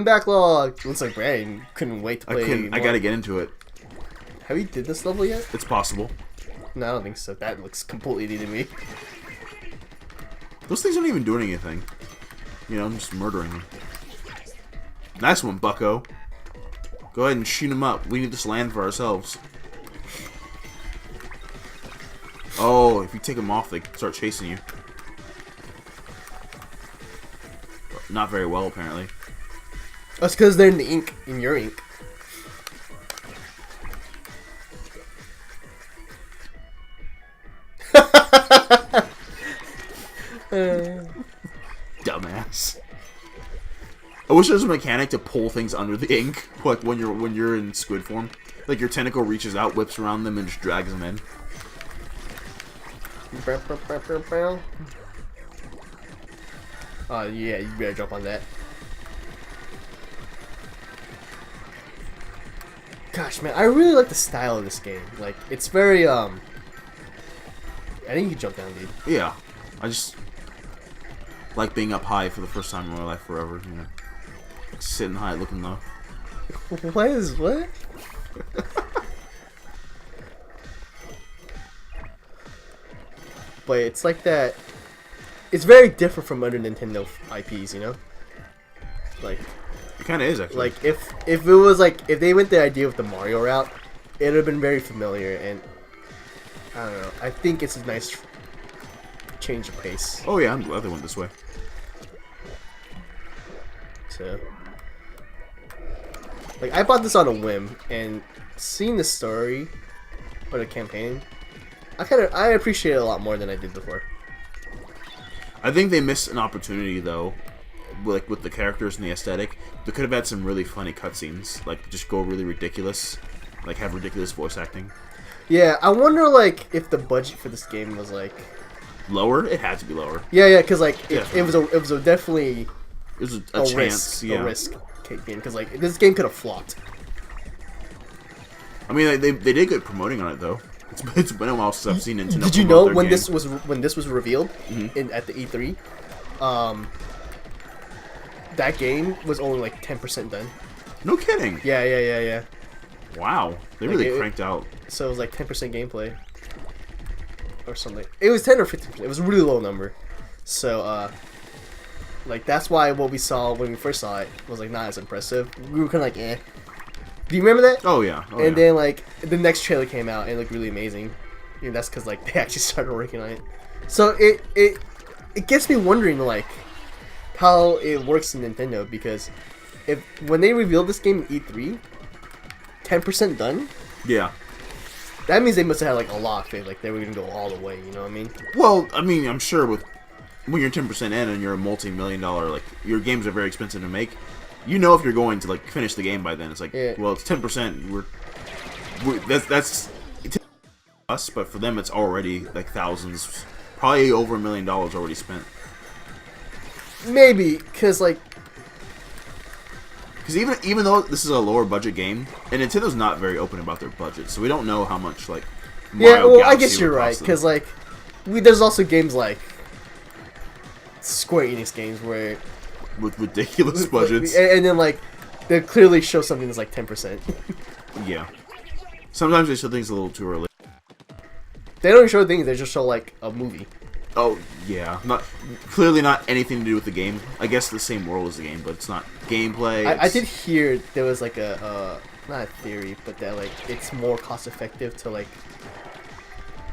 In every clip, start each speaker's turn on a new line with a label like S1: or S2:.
S1: Backlog. Looks like Brandon couldn't wait to play.
S2: I gotta get into it.
S1: Have you did this level yet?
S2: It's possible.
S1: No, I don't think so. That looks completely new to me.
S2: Those things aren't even doing anything. You know, I'm just murdering them. Nice one, bucko. Go ahead and shoot him up. We need this land for ourselves. Oh, if you take them off, they start chasing you. Not very well, apparently.
S1: That's because they're in the ink, in your ink.
S2: Dumbass. I wish there was a mechanic to pull things under the ink, like when you're in squid form. Like your tentacle reaches out, whips around them, and just drags them in.
S1: Yeah, you better jump on that. Gosh, man, I really like the style of this game. Like, it's very, I think you can jump down, dude.
S2: Yeah. I just like being up high for the first time in my life forever, you know. Sitting high, looking low.
S1: What? But it's like that. It's very different from other Nintendo IPs, you know. Like,
S2: it kind of is actually.
S1: Like if it was like if they went the idea with the Mario route, it would have been very familiar, and I don't know. I think it's a nice change of pace.
S2: Oh yeah, I'm glad they went this way.
S1: So, like, I bought this on a whim, and seeing the story or the campaign, I appreciate it a lot more than I did before.
S2: I think they missed an opportunity though, like with the characters and the aesthetic. They could have had some really funny cutscenes, like just go really ridiculous, like have ridiculous voice acting.
S1: Yeah, I wonder like if the budget for this game was like
S2: lower. It had to be lower.
S1: Yeah, because like it was a definitely.
S2: It was a chance,
S1: a risk game, because like this game could have flopped.
S2: I mean, they did good promoting on it though. It's been a while since I've seen Nintendo.
S1: Did you know when this was revealed at the E3? That game was only like 10% done.
S2: No kidding.
S1: Yeah.
S2: Wow, they really cranked out.
S1: So it was like 10% gameplay or something. It was 10 or 15%. It was a really low number. So like that's why what we saw when we first saw it was like not as impressive. We were kind of like, eh. Do you remember that?
S2: Oh yeah.
S1: And then like the next trailer came out and it looked really amazing. And that's because like they actually started working on it. So it gets me wondering like how it works in Nintendo, because when they revealed this game in E3, 10% done.
S2: Yeah.
S1: That means they must have had like a lot of faith, like they were gonna go all the way. You know what I mean?
S2: Well, I mean, I'm sure when you're 10% in and you're a multi-million-dollar, like your games are very expensive to make. You know if you're going to like finish the game by then. It's like, well, it's 10%. That's us, but for them it's already like thousands, probably over $1 million already spent.
S1: Maybe because
S2: even though this is a lower budget game, and Nintendo's not very open about their budget, so we don't know how much like Mario
S1: well,
S2: Galaxy
S1: I guess you're right, because like there's also games like Square Enix games where
S2: with ridiculous budgets,
S1: and then like they clearly show something that's like 10%.
S2: Yeah, sometimes they show things a little too early.
S1: They don't show things; they just show like a movie.
S2: Oh yeah, clearly not anything to do with the game. I guess the same world as the game, but it's not gameplay.
S1: I did hear there was like a not a theory, but that like it's more cost effective to like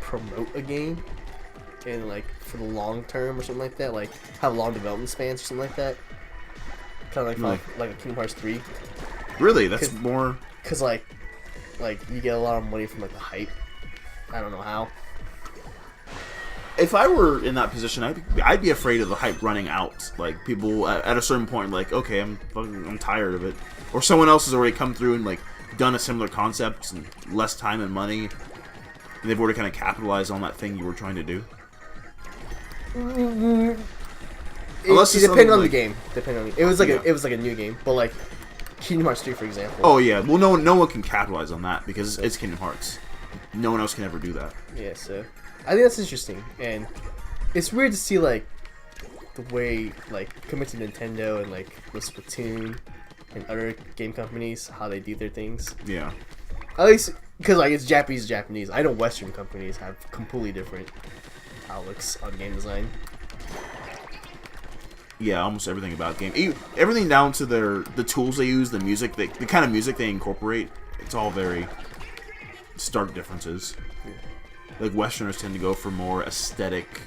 S1: promote a game and like for the long term or something like that, like have long development spans or something like that. Kind of like a Kingdom Hearts 3.
S2: Really, that's more
S1: because like you get a lot of money from like the hype. I don't know how.
S2: If I were in that position, I'd be afraid of the hype running out. Like people at a certain point, like okay, I'm tired of it, or someone else has already come through and like done a similar concept and less time and money, and they've already kind of capitalized on that thing you were trying to do.
S1: It depended on the game. It was like a new game, but like Kingdom Hearts 3, for example.
S2: Oh yeah, well no one can capitalize on that because it's Kingdom Hearts. No one else can ever do that.
S1: Yeah, so I think that's interesting, and it's weird to see like the way like commit to Nintendo and like with Splatoon and other game companies how they do their things.
S2: Yeah.
S1: At least because like it's Japanese. I know Western companies have completely different outlooks on game design.
S2: Yeah, almost everything about game, everything down to the tools they use, the music, the kind of music they incorporate. It's all very stark differences. Like Westerners tend to go for more aesthetic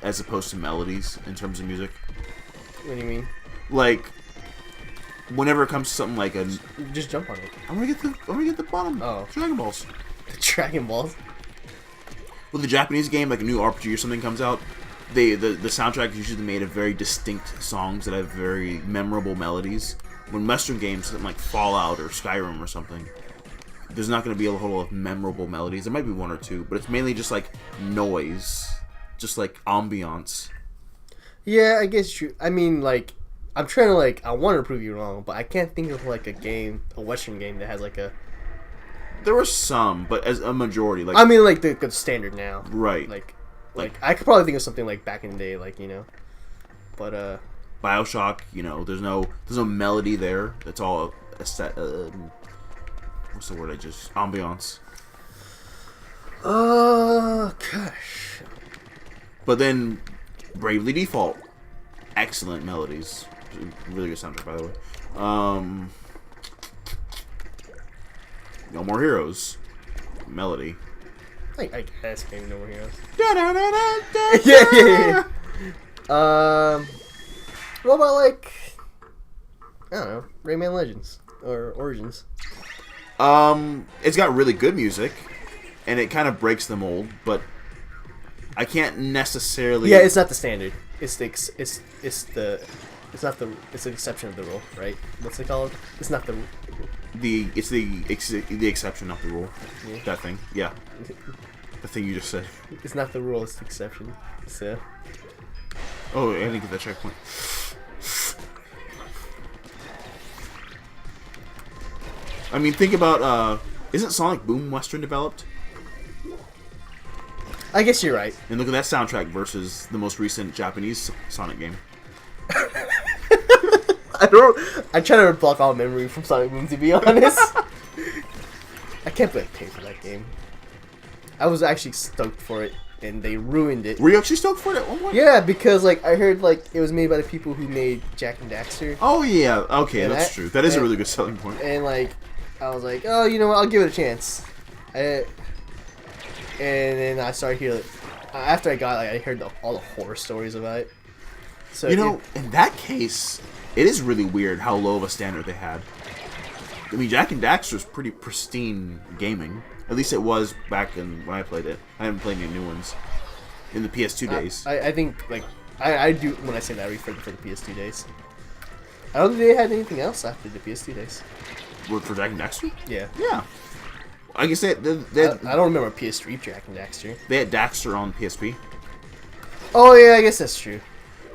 S2: as opposed to melodies in terms of music.
S1: What do you mean?
S2: Like whenever it comes to something like a,
S1: just jump on it.
S2: I'm gonna get the bottom.
S1: Oh,
S2: Dragon Balls.
S1: The Dragon Balls.
S2: With a Japanese game, like a new RPG or something comes out, the soundtrack is usually made of very distinct songs that have very memorable melodies. When Western games, something like Fallout or Skyrim or something, there's not going to be a whole lot of memorable melodies. There might be one or two, but it's mainly just like noise, just like ambiance.
S1: Yeah, I guess true. I mean, like, I'm trying to like, I want to prove you wrong, but I can't think of like a Western game that has like a.
S2: There were some, but as a majority, like
S1: I mean, like the standard now,
S2: right?
S1: Like I could probably think of something like back in the day, like but
S2: BioShock, there's no melody there. It's all what's the word I just ambiance.
S1: Gosh.
S2: But then Bravely Default, excellent melodies, really good soundtrack by the way. No More Heroes, melody.
S1: I guess maybe No More Heroes.
S2: Yeah.
S1: What about like I don't know, Rayman Legends or Origins?
S2: It's got really good music, and it kind of breaks the mold, but I can't necessarily.
S1: Yeah, it's not the standard. It's the exception of the rule, right? What's it called? It's not the.
S2: The exception, not the rule.
S1: Yeah.
S2: That thing, yeah. The thing you just said.
S1: It's not the rule. It's the exception. So.
S2: Oh, I didn't get that checkpoint. I mean, think about isn't Sonic Boom Western developed?
S1: I guess you're right.
S2: And look at that soundtrack versus the most recent Japanese Sonic game.
S1: I try to block all memory from Sonic Boom, to be honest. I can't believe I paid for that game. I was actually stoked for it, and they ruined it.
S2: Were you actually stoked for it at one point?
S1: Yeah, because like I heard like it was made by the people who made Jak and Daxter.
S2: Oh yeah, okay,
S1: and
S2: that's true. That is a really good selling point.
S1: And like, I was like, oh, you know what? I'll give it a chance. And then I started hearing. After I got I heard all the horror stories about it. So
S2: in that case, it is really weird how low of a standard they had. I mean, Jak and Daxter is pretty pristine gaming. At least it was back when I played it. I haven't played any new ones in the PS2 days.
S1: I think like I do when I say that I refer to the PS2 days. I don't think they had anything else after the PS2 days.
S2: For Jak and Daxter?
S1: Yeah.
S2: Yeah. I guess they
S1: I don't remember PS3 Jak and Daxter.
S2: They had Daxter on PSP.
S1: Oh yeah, I guess that's true.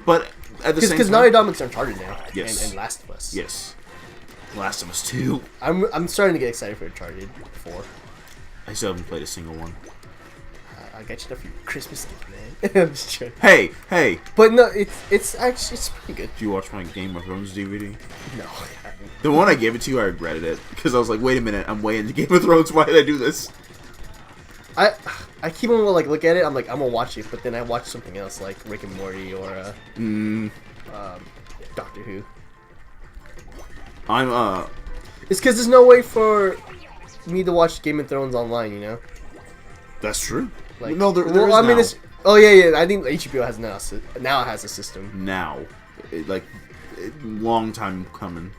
S2: But at the same time,
S1: because Naughty Dog makes Uncharted now.
S2: Yes.
S1: And Last of Us.
S2: Yes. Last of Us 2.
S1: I'm starting to get excited for Uncharted 4.
S2: I still haven't played a single one.
S1: I'll get you stuff for your Christmas gift, man. I'm just joking.
S2: Hey!
S1: But no, it's pretty good.
S2: Did you watch my Game of Thrones DVD?
S1: No, I haven't.
S2: The one I gave it to you, I regretted it. Because I was like, wait a minute, I'm way into Game of Thrones, why did I do this?
S1: I keep on like look at it, I'm like, I'm gonna watch it, but then I watch something else like Rick and Morty or Doctor Who. It's because there's no way for me to watch Game of Thrones online, you know?
S2: That's true.
S1: Like,
S2: no, there is
S1: I mean,
S2: now.
S1: it's... Oh, yeah, I think HBO has now it has a system.
S2: Now. Long time coming.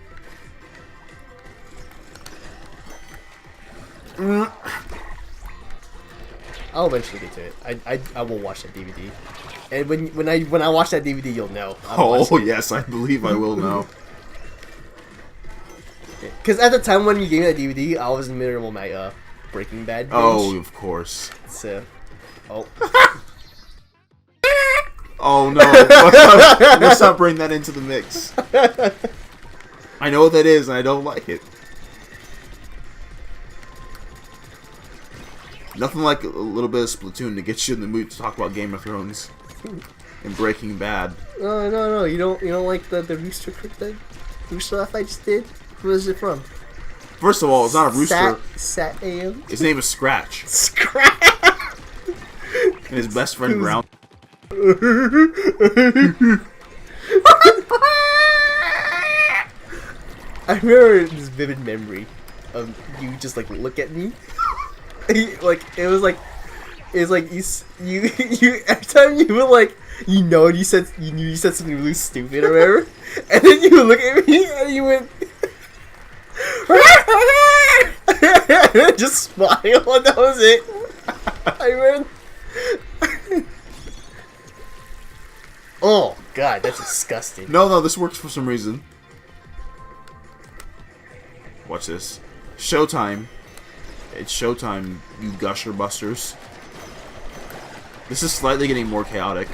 S1: I'll eventually get to it. I will watch that DVD. And when I watch that DVD, you'll know.
S2: Oh, yes, I believe I will know.
S1: Because at the time when you gave me that DVD, I was in the middle of my Breaking Bad binge.
S2: Oh, of course.
S1: So, oh.
S2: Oh no! Let's not bring that into the mix. I know what that is, and I don't like it. Nothing like a little bit of Splatoon to get you in the mood to talk about Game of Thrones. and Breaking Bad.
S1: No, you don't like the restrict then? rooster laugh I just did? Who is it from?
S2: First of all, it's not a rooster.
S1: Sat AM?
S2: His name is Scratch.
S1: Scratch!
S2: And his best friend, Ground.
S1: I remember this vivid memory of you just like look at me. Like it was like you every time you were like you knew you said something really stupid or whatever, and then you would look at me and you went and then just smile and that was it. I went. Oh god, that's disgusting.
S2: No, this works for some reason. Watch this. Showtime. It's showtime, you gusher busters. This is slightly getting more chaotic.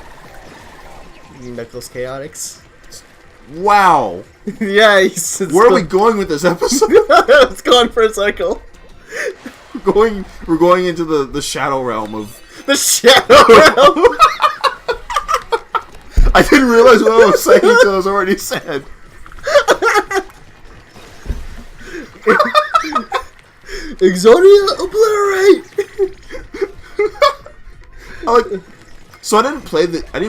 S1: Knuckles Chaotix.
S2: Wow!
S1: Yeah,
S2: where are we going with this episode?
S1: It's gone for a cycle.
S2: We're going into the shadow realm of
S1: the shadow realm.
S2: I didn't realize what I was saying until it was already said.
S1: Exodia obliterate.
S2: So I didn't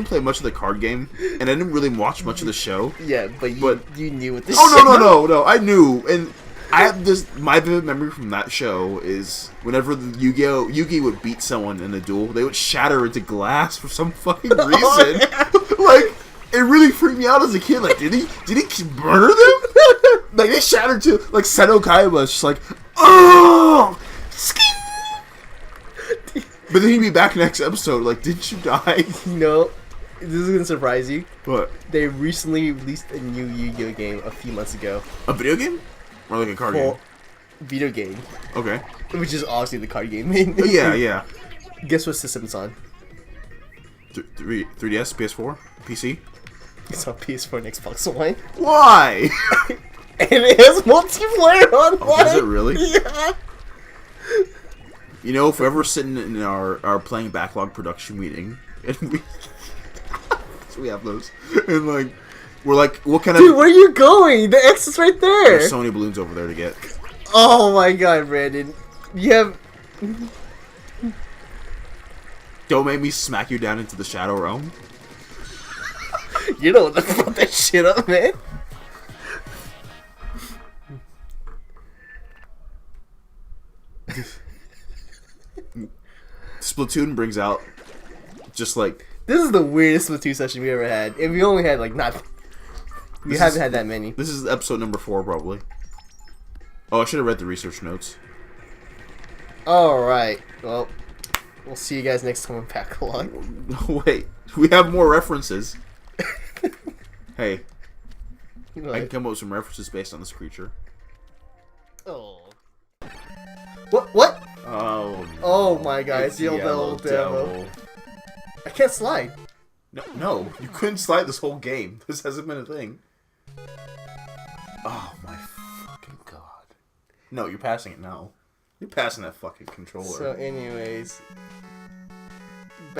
S2: play much of the card game, and I didn't really watch much of the show.
S1: Yeah, but you knew what this.
S2: Oh no! I knew, and I have this. My vivid memory from that show is whenever the Yugi would beat someone in a duel, they would shatter into glass for some fucking reason.
S1: Oh, yeah.
S2: Like it really freaked me out as a kid. Like, did he murder them? Like they shattered to like Seto Kaiba. It's just like, oh. But then he'd be back next episode. Like, didn't you die?
S1: No, this is gonna surprise you.
S2: What?
S1: They recently released a new Yu-Gi-Oh game a few months ago.
S2: A video game? Or like a card game?
S1: Video game.
S2: Okay.
S1: Which is obviously the card game.
S2: Yeah.
S1: Guess what system it's on?
S2: 3DS, PS4, PC.
S1: It's on PS4 and Xbox One.
S2: Why?
S1: And it has multiplayer online.
S2: Oh, does it really?
S1: Yeah.
S2: You know, if we're ever sitting in our playing Backlog production meeting, and so we have those, and like, we're like, what kind of...
S1: Dude, where are you going? The X is right there.
S2: There's so many balloons over there to get.
S1: Oh my god, Brandon. You have...
S2: Don't make me smack you down into the shadow realm.
S1: You know what to fuck that shit up, man.
S2: Splatoon brings out just like...
S1: This is the weirdest Splatoon session we ever had. And we only had like not... We haven't had that many.
S2: This is episode number 4 probably. Oh, I should have read the research notes.
S1: Alright. Well, we'll see you guys next time on Backlog.
S2: Wait, we have more references. Hey,
S1: What?
S2: I can come up with some references based on this creature.
S1: Oh. What?
S2: Oh, no.
S1: Oh my god, it's the
S2: Yellow
S1: old devil. I can't slide.
S2: No, you couldn't slide this whole game. This hasn't been a thing. Oh my fucking god. No, you're passing it now. You're passing that fucking controller.
S1: So anyways,